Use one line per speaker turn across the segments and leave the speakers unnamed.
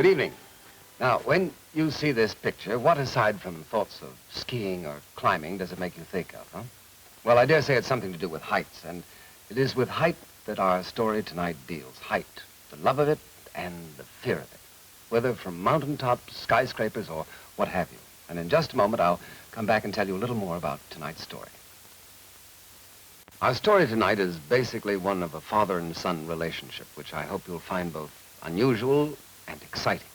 Good evening. Now, when you see this picture, what aside from thoughts of skiing or climbing does it make you think of, huh? Well, I dare say it's something to do with heights, and it is with height that our story tonight deals. Height, the love of it and the fear of it, whether from mountaintops, skyscrapers, or what have you. And in just a moment, I'll come back and tell you a little more about tonight's story. Our story tonight is basically one of a father and son relationship, which I hope you'll find both unusual and exciting.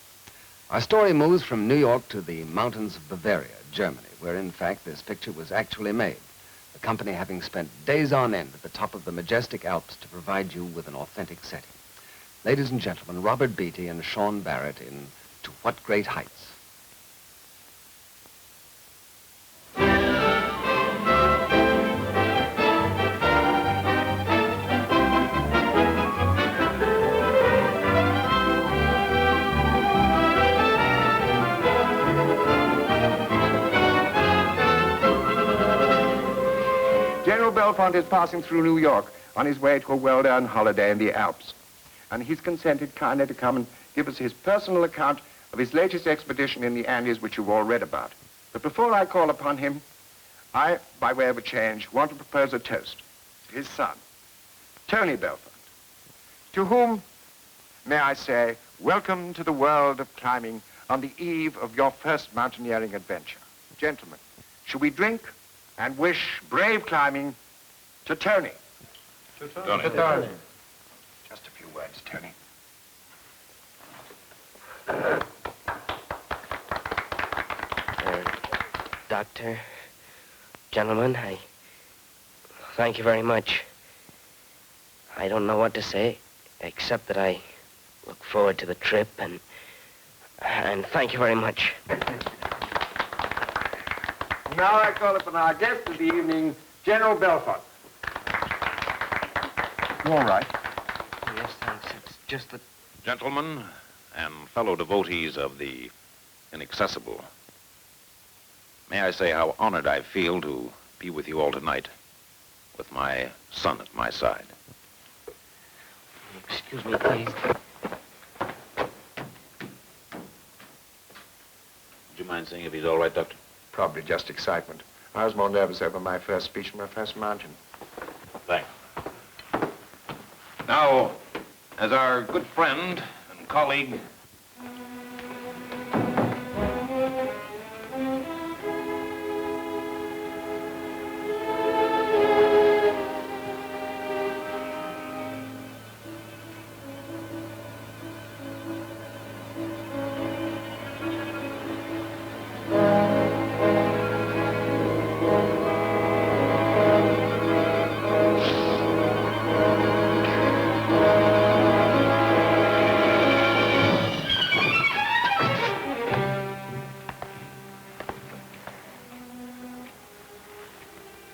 Our story moves from New York to the mountains of Bavaria, Germany, where in fact this picture was actually made, the company having spent days on end at the top of the majestic Alps to provide you with an authentic setting. Ladies and gentlemen, Robert Beatty and Sean Barrett in To What Great Heights.
General Belfont is passing through New York on his way to a well-earned holiday in the Alps. And he's consented kindly to come and give us his personal account of his latest expedition in the Andes, which you've all read about. But before I call upon him, I, by way of a change, want to propose a toast to his son, Tony Belfont, to whom, may I say, welcome to the world of climbing on the eve of your first mountaineering adventure. Gentlemen, shall we drink and wish brave climbing to Tony?
To Tony.
To Tony. Just a few words, Tony.
Doctor, gentlemen, I thank you very much. I don't know what to say, except that I look forward to the trip and thank you very much.
Now I call upon our guest of the evening, General Belfont. You all right?
Yes, thanks. It's just that...
Gentlemen and fellow devotees of the inaccessible, may I say how honored I feel to be with you all tonight, with my son at my side.
Excuse me, please.
Would you mind saying if he's all right, Doctor?
Probably just excitement. I was more nervous over my first speech and my first mountain.
Thanks. Now, as our good friend and colleague,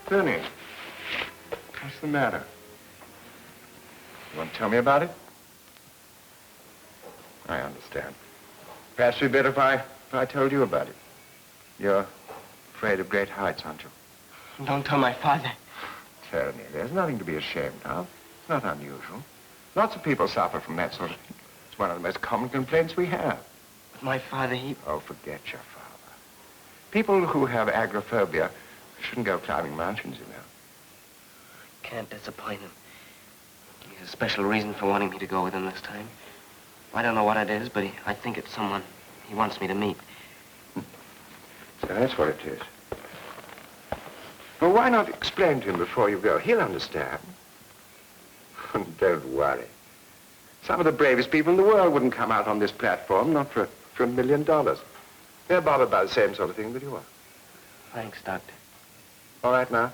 Tony, what's the matter? You want to tell me about it? I understand. Perhaps it'd be better if I told you about it. You're afraid of great heights, aren't you?
Don't tell my father.
Tony, there's nothing to be ashamed of. It's not unusual. Lots of people suffer from that sort of thing. It's one of the most common complaints we have.
But my father, he...
Oh, forget your father. People who have agoraphobia shouldn't go climbing mountains, you know.
Can't disappoint him. He has a special reason for wanting me to go with him this time. I don't know what it is, but I think it's someone he wants me to meet.
So that's what it is. Well, why not explain to him before you go? He'll understand. Don't worry. Some of the bravest people in the world wouldn't come out on this platform, not for $1 million. They're bothered by the same sort of thing that you are.
Thanks, Doctor.
All right now?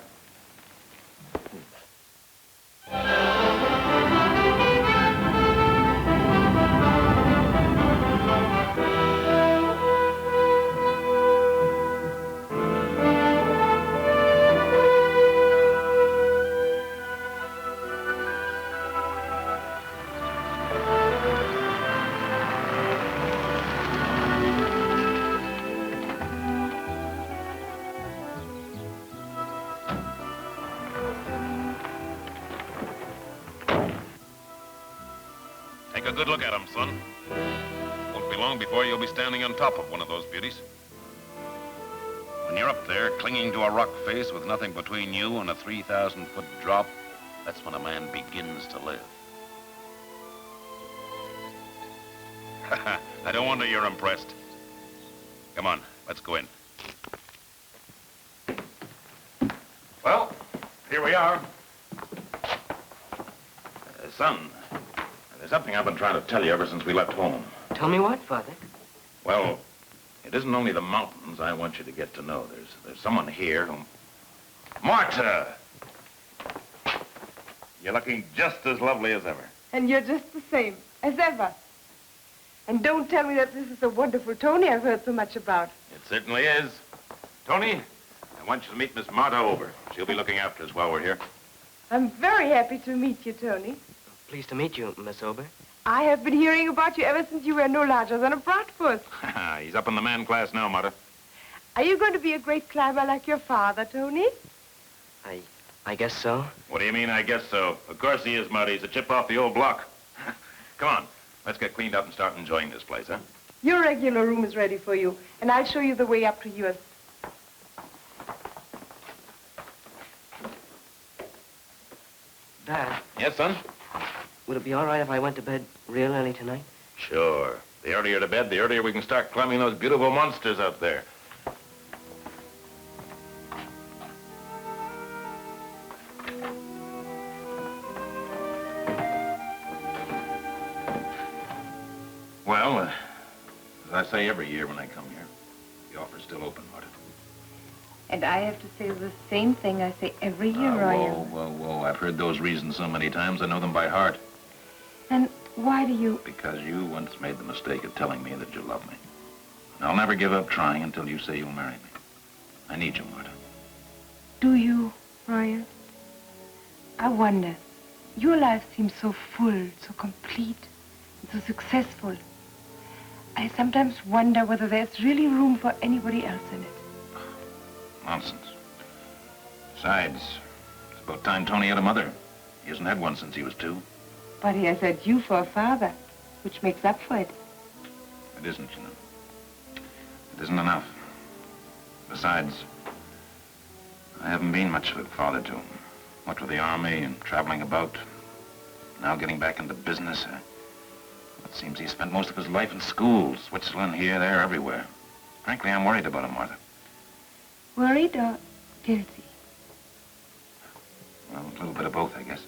take a good look at him, son. Won't be long before you'll be standing on top of one of those beauties. When you're up there, clinging to a rock face with nothing between you and a 3,000-foot drop, that's when a man begins to live. I don't wonder you're impressed. Come on, let's go in. Well, here we are. Son, there's something I've been trying to tell you ever since we left home.
Tell me what, Father?
Well, it isn't only the mountains I want you to get to know. There's someone here who... Marta! You're looking just as lovely as ever.
And you're just the same, as ever. And don't tell me that this is the wonderful Tony I've heard so much about.
It certainly is. Tony, I want you to meet Miss Marta over. She'll be looking after us while we're here.
I'm very happy to meet you, Tony.
Pleased to meet you, Miss Ober.
I have been hearing about you ever since you were no larger than a Bratwurst.
He's up in the man class now, Marta.
Are you going to be a great climber like your father, Tony?
I guess so.
What do you mean, I guess so? Of course he is, Marty. He's a chip off the old block. Come on, let's get cleaned up and start enjoying this place, huh?
Your regular room is ready for you, and I'll show you the way up to yours.
Dad,
Yes, son?
would it be all right if I went to bed real early tonight?
Sure. The earlier to bed, the earlier we can start climbing those beautiful monsters out there. Well, as I say every year when I come here, the offer's still open, Marta.
And I have to say the same thing I say every year, Ryan.
Whoa. I've heard those reasons so many times, I know them by heart.
And why do you...
Because you once made the mistake of telling me that you love me. And I'll never give up trying until you say you'll marry me. I need you, Marta.
Do you, Ryan? I wonder. Your life seems so full, so complete, and so successful. I sometimes wonder whether there's really room for anybody else in it.
Nonsense. Besides, it's about time Tony had a mother. He hasn't had one since he was 2.
But he has had you for a father, which makes up for it.
It isn't, you know. It isn't enough. Besides, I haven't been much of a father to him. What with the army and traveling about, now getting back into business. It seems he spent most of his life in school, Switzerland, here, there, everywhere. Frankly, I'm worried about him, Martha.
Worried or guilty?
Well, a little bit of both, I guess.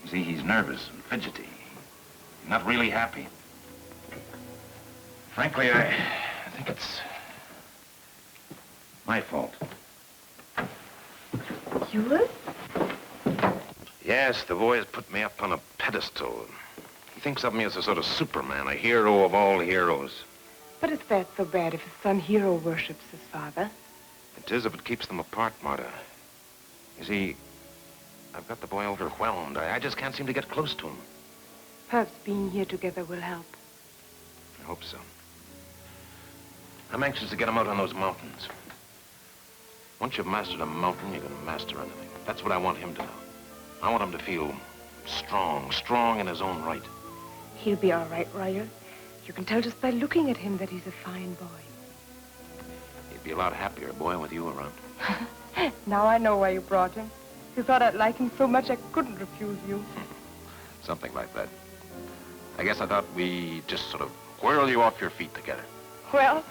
You see, he's nervous and fidgety. He's not really happy. Frankly, I think it's my fault.
Yours?
Yes, the boy has put me up on a pedestal. He thinks of me as a sort of Superman, a hero of all heroes.
But is that so bad if a son hero worships his father?
It is if it keeps them apart, Marta. You see, I've got the boy overwhelmed. I just can't seem to get close to him.
Perhaps being here together will help.
I hope so. I'm anxious to get him out on those mountains. Once you've mastered a mountain, you can master anything. That's what I want him to know. I want him to feel strong in his own right.
He'll be all right, Ryan. You can tell just by looking at him that he's a fine boy.
He'd be a lot happier, boy, with you around.
Now I know why you brought him. You thought I'd like him so much I couldn't refuse you.
Something like that. I guess I thought we'd just sort of whirl you off your feet together.
Well,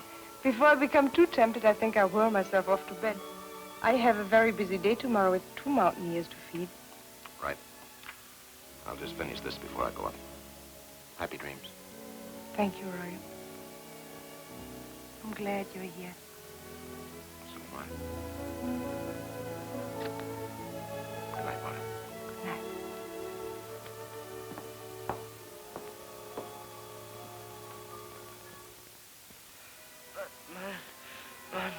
before I become too tempted, I think I'll whirl myself off to bed. I have a very busy day tomorrow with 2 mountaineers to feed.
Right. I'll just finish this before I go up. Happy dreams.
Thank you, Ryan. I'm glad you're here.
So am I. Good night, Marta.
Good night.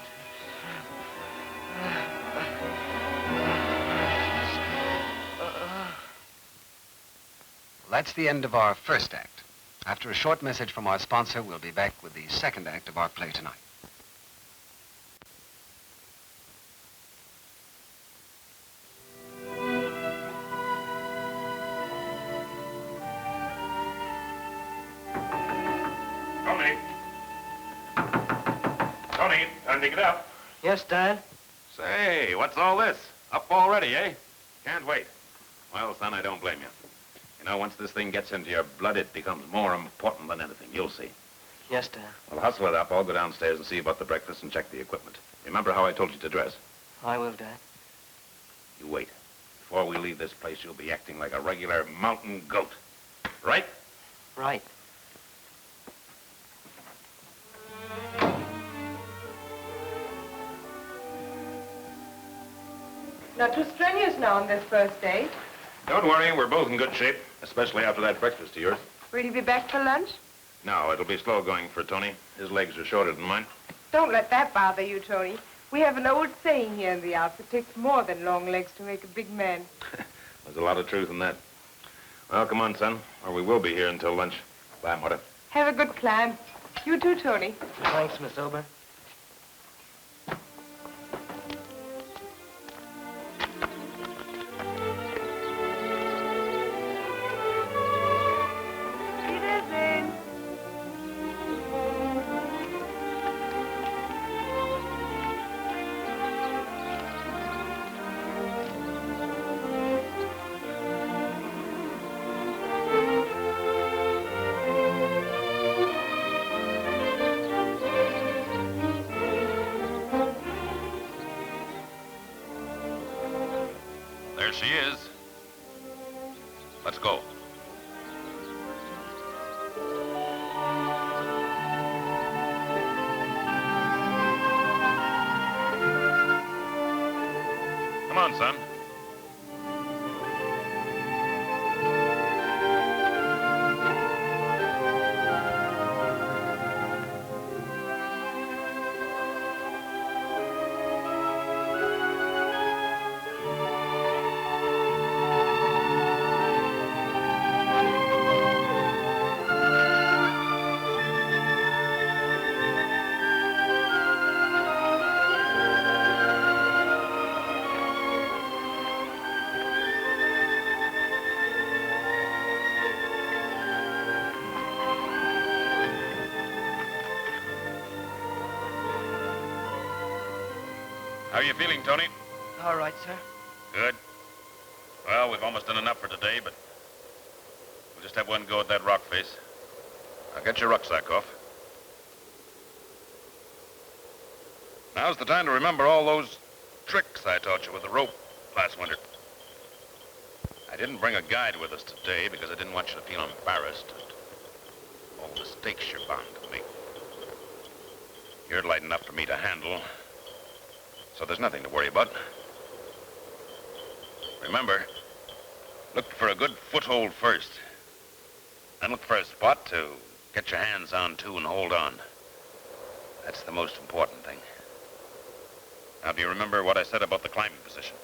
That's the end of our first act. After a short message from our sponsor, we'll be back with the second act of our play tonight.
Tony. Tony, time to get up.
Yes, Dad?
Say, what's all this? Up already, eh? Can't wait. Well, son, I don't blame you. You know, once this thing gets into your blood, it becomes more important than anything. You'll see.
Yes, Dad.
Well, hustle it up. I'll go downstairs and see about the breakfast and check the equipment. Remember how I told you to dress?
I will, Dad.
You wait. Before we leave this place, you'll be acting like a regular mountain goat. Right?
Right.
Not too strenuous now on this first day.
Don't worry, we're both in good shape, especially after that breakfast of yours.
Will you be back for lunch?
No, it'll be slow going for Tony. His legs are shorter than mine.
Don't let that bother you, Tony. We have an old saying here in the Alps. It takes more than long legs to make a big man.
There's a lot of truth in that. Well, come on, son, or we will be here until lunch. Bye, Marta.
Have a good climb. You too, Tony.
Thanks, Miss Ober.
There she is. Let's go. Come on, son. How are you feeling, Tony?
All right, sir.
Good. Well, we've almost done enough for today, but we'll just have one go at that rock face. Now get your rucksack off. Now's the time to remember all those tricks I taught you with the rope last winter. I didn't bring a guide with us today because I didn't want you to feel embarrassed at all the mistakes you're bound to make. You're light enough for me to handle, so there's nothing to worry about. Remember, look for a good foothold first. Then look for a spot to get your hands on to and hold on. That's the most important thing. Now, do you remember what I said about the climbing position?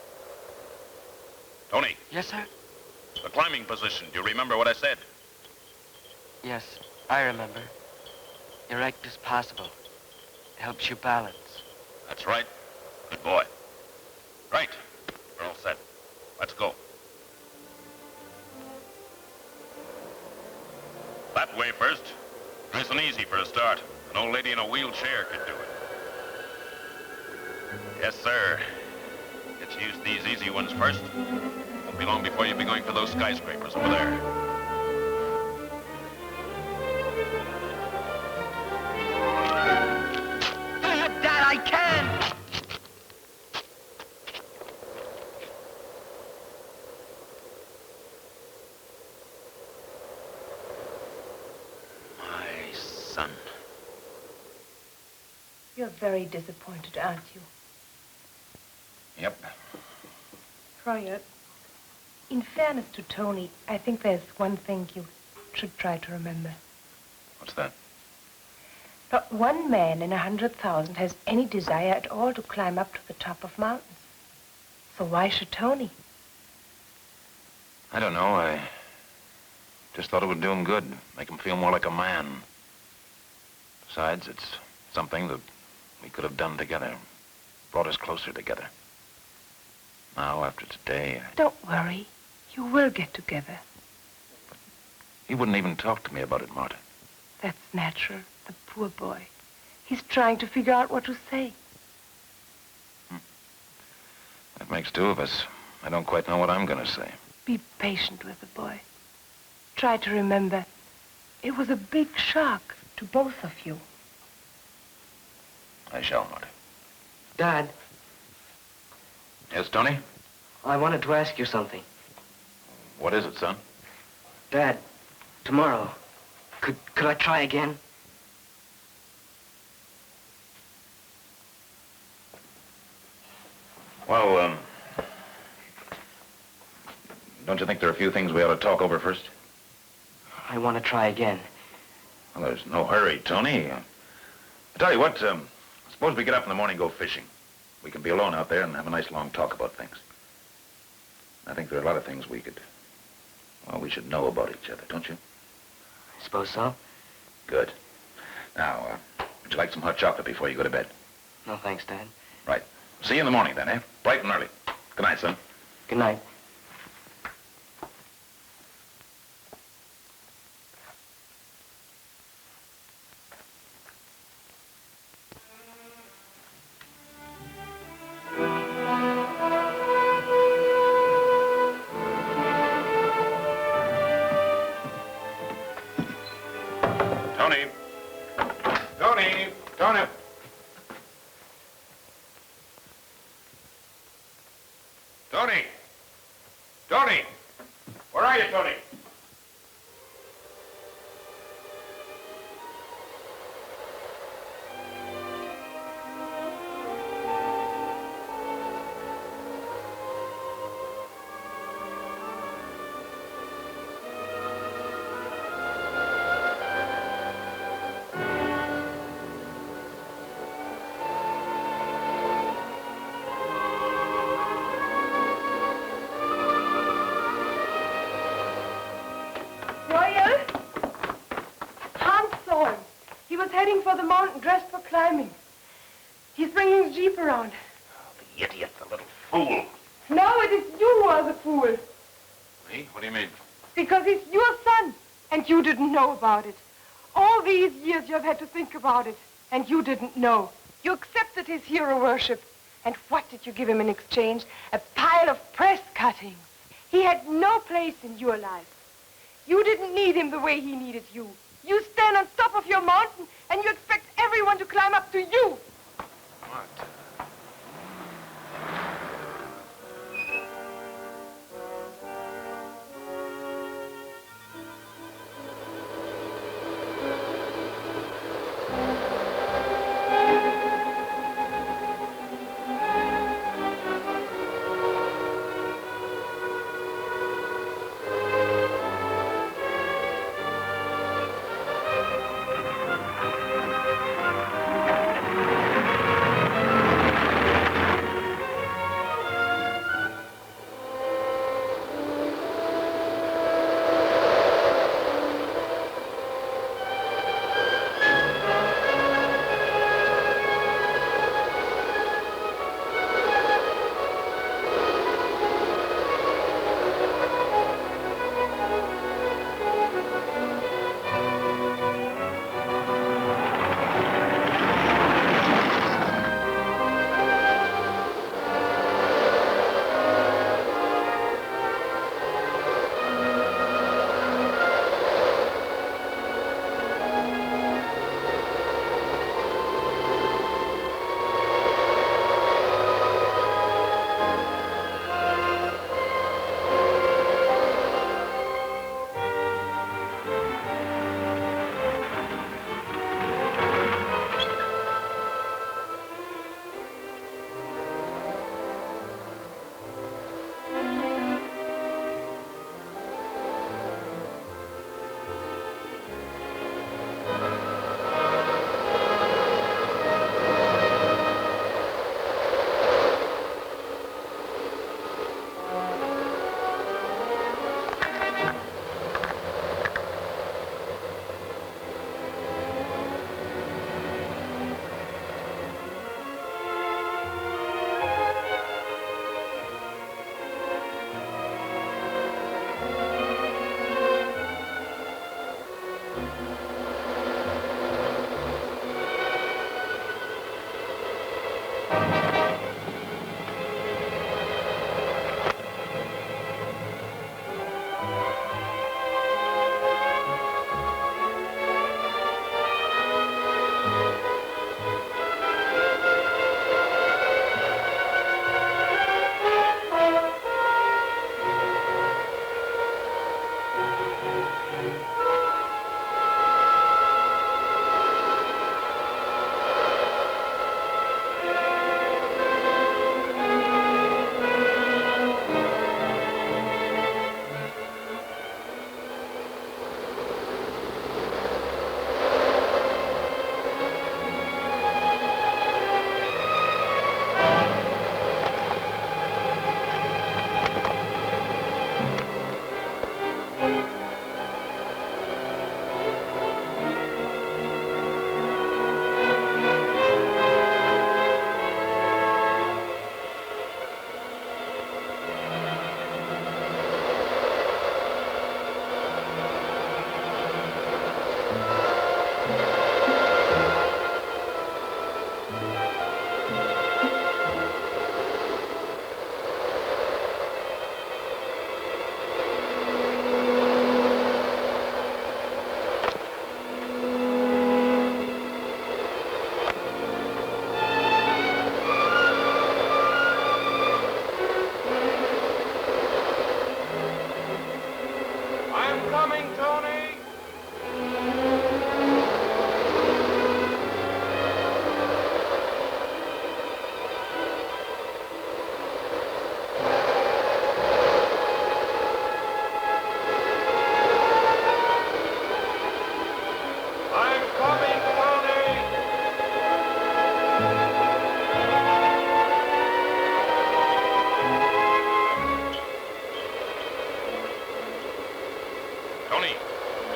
Tony,
Yes, sir?
the climbing position. Do you remember what I said?
Yes, I remember. Erect as possible. Helps you balance.
That's right. Good boy. Right. We're all set. Let's go. That way first. Nice and easy for a start. An old lady in a wheelchair could do it. Yes, sir. Get you used to these easy ones first. Won't be long before you'll be going for those skyscrapers over there.
Dad, I can!
My son.
You're very disappointed, aren't you?
Yep.
Royal, in fairness to Tony, I think there's one thing you should try to remember.
What's that?
Not one man in 100,000 has any desire at all to climb up to the top of mountains. So why should Tony?
I don't know. I just thought it would do him good. Make him feel more like a man. Besides, it's something that we could have done together. Brought us closer together. Now, after today,
Don't worry. You will get together.
he wouldn't even talk to me about it, Marta.
That's natural. The poor boy. He's trying to figure out what to say.
That makes two of us. I don't quite know what I'm going to say.
Be patient with the boy. Try to remember, it was a big shock to both of you.
I shall not.
Dad,
Yes, Tony?
I wanted to ask you something.
What is it, son?
Dad, tomorrow, could I try again?
Well, don't you think there are a few things we ought to talk over first?
I want to try again.
Well, there's no hurry, Tony. I tell you what, suppose we get up in the morning and go fishing. We can be alone out there and have a nice long talk about things. I think there are a lot of things we should know about each other, don't you?
I suppose so.
Good. Now, would you like some hot chocolate before you go to bed?
No, thanks, Dad.
Right. See you in the morning then, eh? Bright and early. Good night, son.
Good night.
Tony. Tony. Tony. Tony. Tony. Where are you, Tony?
Royal? Hans saw him. He was heading for the mountain dressed for climbing. He's bringing his jeep around.
The idiot, the little fool.
No, it is you who are the fool.
Me? What do you mean?
Because he's your son, and you didn't know about it. All these years you've had to think about it, and you didn't know. You accepted his hero worship. And what did you give him in exchange? A pile of press cuttings. He had no place in your life. You didn't need him the way he needed you. You stand on top of your mountain, and you expect everyone to climb up to you.
What?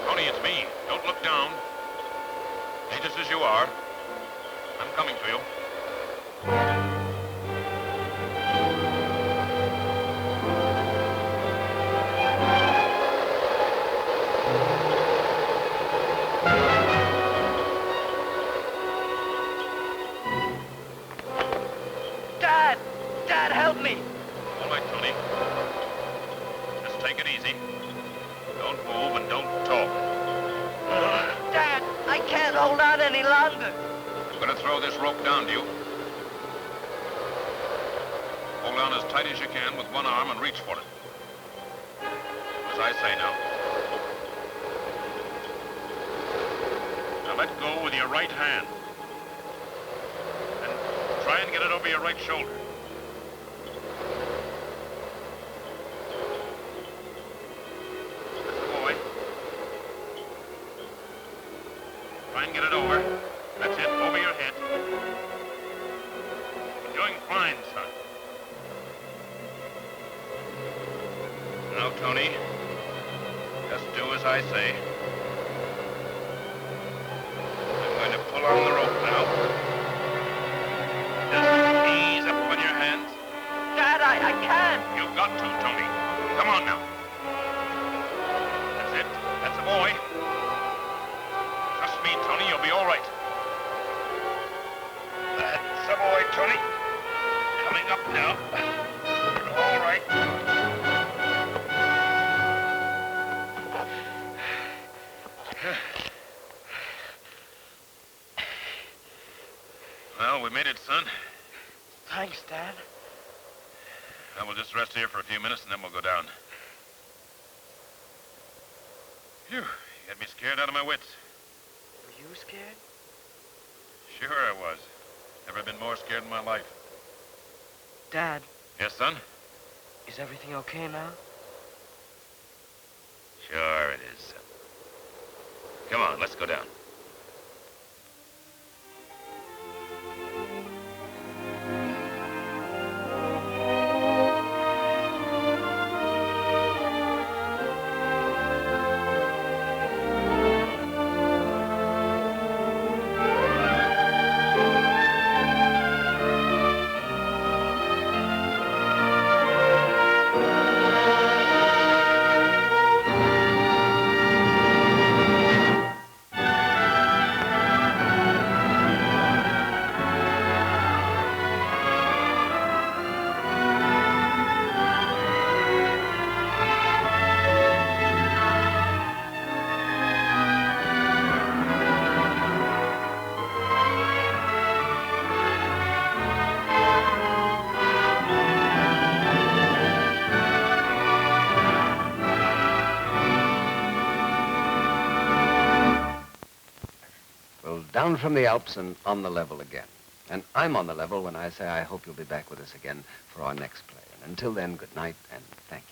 Tony, it's me. Don't look down. Stay just as you are. I'm coming to you.
Dad! Dad, help me!
All right, Tony. Just take it easy. Don't move and don't talk.
Dad, I can't hold on any longer.
I'm going to throw this rope down to you. Hold on as tight as you can with one arm and reach for it. As I say now. Now let go with your right hand. And try and get it over your right shoulder. Try and get it over. That's it, over your head. You're doing fine, son. Now, Tony, just do as I say. I'm going to pull on the rope now. Just ease up on your hands.
Dad, I can't.
You've got to, Tony. Come on now. That's it. That's a boy. Trust me, Tony, you'll be all right. That's a boy, Tony. Coming up now. You're all right. Well, we made it, son.
Thanks, Dad.
Now we'll just rest here for a few minutes and then we'll go down. Phew, you got me scared out of my wits.
Were you scared?
Sure I was. Never been more scared in my life.
Dad,
Yes, son?
is everything okay now?
Sure it is, son. Come on, let's go down.
Down from the Alps and on the level again. And I'm on the level when I say I hope you'll be back with us again for our next play. And until then, good night and thank you.